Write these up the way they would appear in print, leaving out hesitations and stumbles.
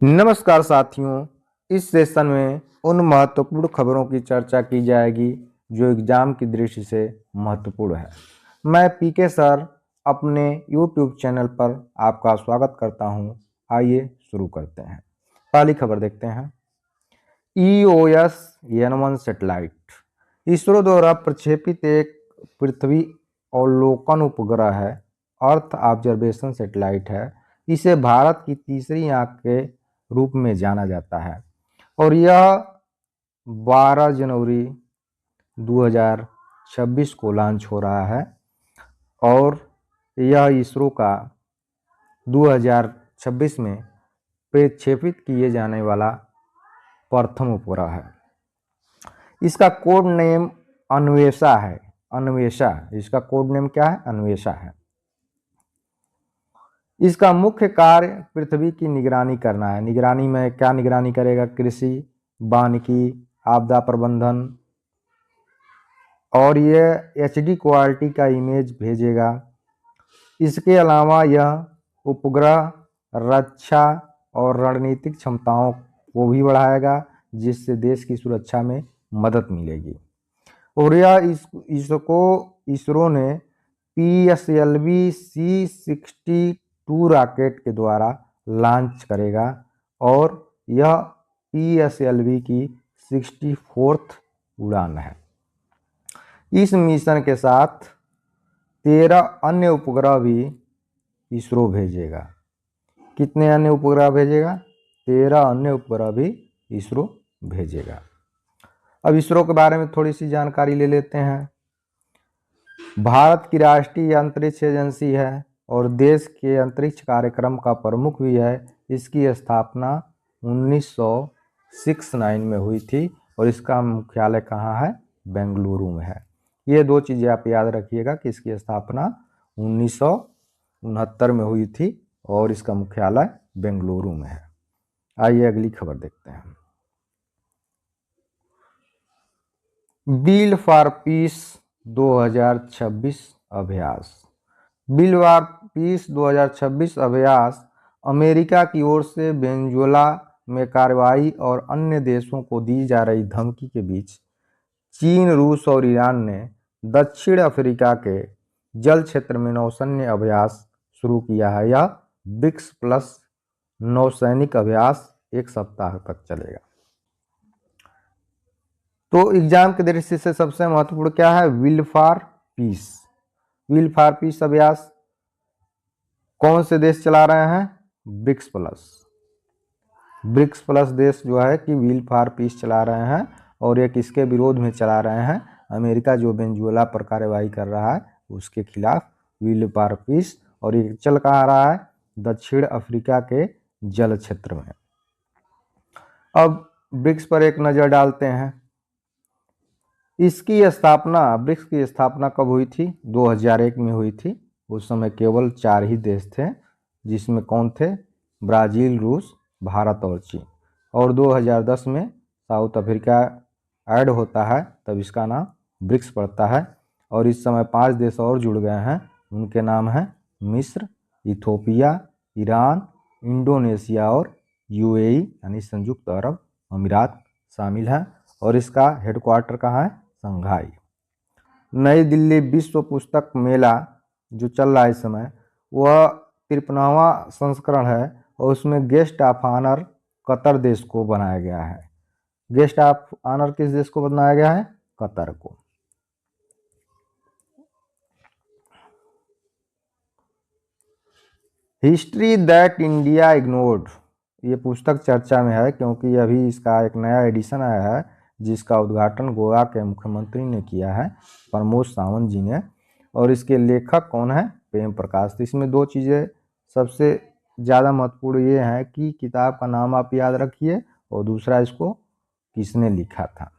नमस्कार साथियों, इस सेशन में उन महत्वपूर्ण खबरों की चर्चा की जाएगी जो एग्जाम की दृष्टि से महत्वपूर्ण है। मैं पीके सर अपने यूट्यूब चैनल पर आपका स्वागत करता हूं। आइए शुरू करते हैं। पहली खबर देखते हैं। EOS N1 सैटेलाइट इसरो द्वारा प्रक्षेपित एक पृथ्वी अवलोकन उपग्रह है, अर्थ ऑब्जर्वेशन सैटेलाइट है। इसे भारत की तीसरी आंख के रूप में जाना जाता है और यह 12 जनवरी 2026 को लॉन्च हो रहा है और यह इसरो का 2026 में प्रक्षेपित किए जाने वाला प्रथम उपग्रह है। इसका कोड नेम अन्वेषा है। अन्वेषा, इसका कोड नेम क्या है? अन्वेषा है। इसका मुख्य कार्य पृथ्वी की निगरानी करना है। निगरानी में क्या निगरानी करेगा? कृषि, वानिकी, आपदा प्रबंधन, और ये HD क्वालिटी का इमेज भेजेगा। इसके अलावा यह उपग्रह रक्षा और रणनीतिक क्षमताओं को भी बढ़ाएगा, जिससे देश की सुरक्षा में मदद मिलेगी। और यह इसरो ने PSLV C62 रॉकेट के द्वारा लॉन्च करेगा और यह PSLV की 64th उड़ान है। इस मिशन के साथ 13 अन्य उपग्रह भी इसरो भेजेगा। कितने अन्य उपग्रह भेजेगा? 13 अन्य उपग्रह भी इसरो भेजेगा। अब इसरो के बारे में थोड़ी सी जानकारी ले लेते हैं। भारत की राष्ट्रीय अंतरिक्ष एजेंसी है और देश के अंतरिक्ष कार्यक्रम का प्रमुख भी है। इसकी स्थापना 1969 में हुई थी और इसका मुख्यालय कहाँ है? बेंगलुरु में है। ये दो चीज़ें आप याद रखिएगा कि इसकी स्थापना 1969 में हुई थी और इसका मुख्यालय बेंगलुरु में है। आइए अगली खबर देखते हैं। बिल फॉर पीस 2026 अभ्यास। बिल फॉर पीस 2026 अभ्यास अमेरिका की ओर से वेनेजुएला में कार्रवाई और अन्य देशों को दी जा रही धमकी के बीच चीन, रूस और ईरान ने दक्षिण अफ्रीका के जल क्षेत्र में नौसैन्य अभ्यास शुरू किया है। यह ब्रिक्स+ नौसैनिक अभ्यास 1 सप्ताह तक चलेगा। तो एग्जाम की दृष्टि से सबसे महत्वपूर्ण क्या है? Will for piece. Will for piece अभ्यास कौन से देश चला रहे हैं? ब्रिक्स+ देश जो है कि विल फॉर पीस चला रहे हैं और ये किसके विरोध में चला रहे हैं? अमेरिका जो वेनेजुएला पर कार्रवाई कर रहा है उसके खिलाफ विल फॉर पीस। और ये चल कहाँ रहा है? दक्षिण अफ्रीका के जल क्षेत्र में। अब ब्रिक्स पर एक नज़र डालते हैं। इसकी स्थापना, ब्रिक्स की स्थापना कब हुई थी? 2001 में हुई थी। उस समय केवल 4 ही देश थे, जिसमें कौन थे? ब्राज़ील, रूस, भारत और चीन। और 2010 में साउथ अफ्रीका ऐड होता है, तब इसका नाम ब्रिक्स पड़ता है। और इस समय 5 देश और जुड़ गए हैं। उनके नाम हैं मिस्र, इथोपिया, ईरान, इंडोनेशिया और UAE यानी संयुक्त अरब अमीरात शामिल हैं। और इसका हेडक्वार्टर कहाँ है? संघाई। नई दिल्ली विश्व पुस्तक मेला जो चल रहा है इस समय, वह 53वां संस्करण है और उसमें गेस्ट ऑफ ऑनर कतर देश को बनाया गया है। गेस्ट ऑफ ऑनर किस देश को बनाया गया है? कतर को। हिस्ट्री दैट इंडिया इग्नोर्ड, ये पुस्तक चर्चा में है क्योंकि अभी इसका एक नया एडिशन आया है जिसका उद्घाटन गोवा के मुख्यमंत्री ने किया है, प्रमोद सावंत जी ने। और इसके लेखक कौन है? प्रेम प्रकाश। तो इसमें 2 चीज़ें सबसे ज़्यादा महत्वपूर्ण ये हैं कि किताब का नाम आप याद रखिए और दूसरा इसको किसने लिखा था।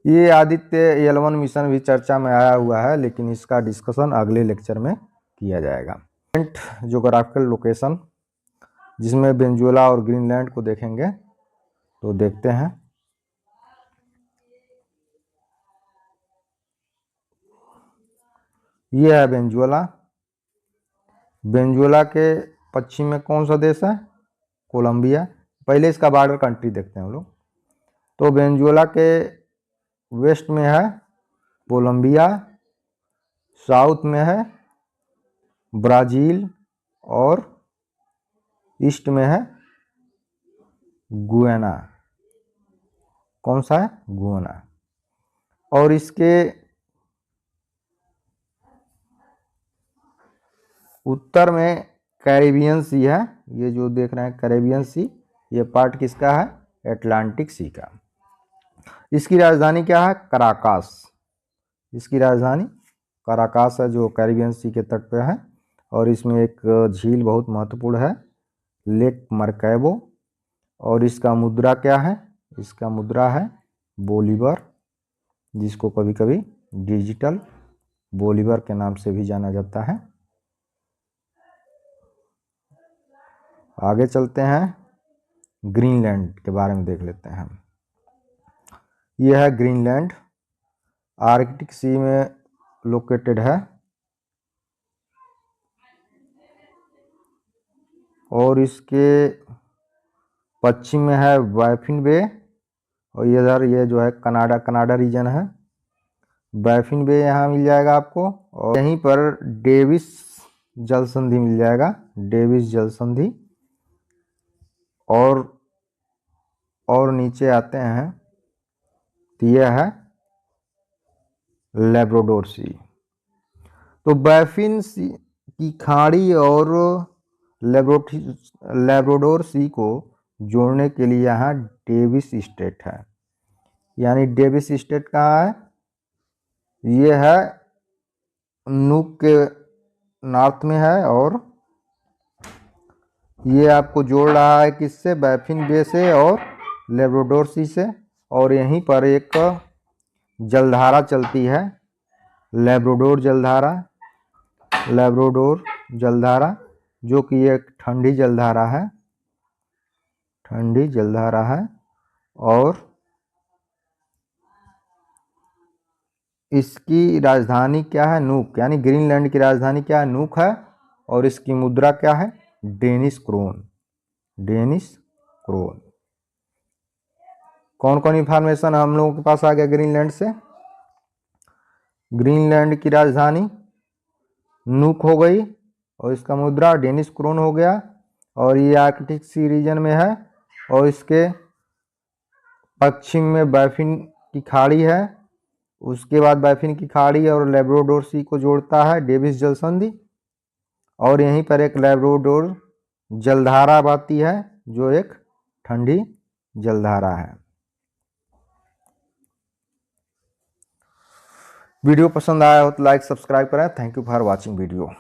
ये आदित्य L1 मिशन भी चर्चा में आया हुआ है, लेकिन इसका डिस्कशन अगले लेक्चर में किया जाएगा। ज्योग्राफिकल लोकेशन, जिसमें वेनेजुएला और ग्रीनलैंड को देखेंगे। तो देखते हैं। ये है वेनेजुएला। वेनेजुएला के पश्चिम में कौन सा देश है? कोलंबिया। पहले इसका बॉर्डर कंट्री देखते हैं हम लोग। तो वेनेजुएला के वेस्ट में है कोलंबिया, साउथ में है ब्राज़ील और ईस्ट में है गुयाना। कौन सा है? गुयाना। और इसके उत्तर में कैरेबियन सी है, ये जो देख रहे हैं कैरेबियन सी, ये पार्ट किसका है? अटलांटिक सी का। इसकी राजधानी क्या है? कराकास। इसकी राजधानी कराकास है, जो कैरेबियन सी के तट पे है। और इसमें एक झील बहुत महत्वपूर्ण है, लेक मरकैबो। और इसका मुद्रा क्या है? इसका मुद्रा है बोलीवर, जिसको कभी कभी डिजिटल बोलीवर के नाम से भी जाना जाता है। आगे चलते हैं, ग्रीनलैंड के बारे में देख लेते हैं हम। यह है ग्रीनलैंड, आर्कटिक सी में लोकेटेड है। और इसके पश्चिम में है बाफिन बे, और इधर ये जो है कनाडा रीजन है। बाफिन बे यहाँ मिल जाएगा आपको, और यहीं पर डेविस जल संधि मिल जाएगा, डेविस जल संधि। और नीचे आते हैं तो यह है लैब्राडोर सी। तो बाफिन सी की खाड़ी और लैब्राडोर सी को जोड़ने के लिए यहाँ डेविस स्टेट है। यानी डेविस स्टेट कहाँ है? ये है नूक के नॉर्थ में है, और ये आपको जोड़ रहा है किससे? बाफिन बे से और लैब्राडोर सी से। और यहीं पर एक जलधारा चलती है, लैब्राडोर जलधारा, जो कि एक ठंडी जलधारा है। और इसकी राजधानी क्या है? नूक। यानी ग्रीनलैंड की राजधानी क्या है? नूक है। और इसकी मुद्रा क्या है? Danish krone. कौन कौन इंफॉर्मेशन हम लोगों के पास आ गया ग्रीनलैंड से? ग्रीनलैंड की राजधानी नूक हो गई, और इसका मुद्रा डेनिश क्रोन हो गया। और ये आर्कटिक सी रीजन में है, और इसके पश्चिम में बाफिन की खाड़ी है। उसके बाद बाफिन की खाड़ी और लैब्राडोर सी को जोड़ता है डेविस जल संधि। और यहीं पर एक लैब्राडोर जलधारा बहती है, जो एक ठंडी जलधारा है। वीडियो पसंद आया हो तो लाइक सब्सक्राइब करें। Thank you for watching video.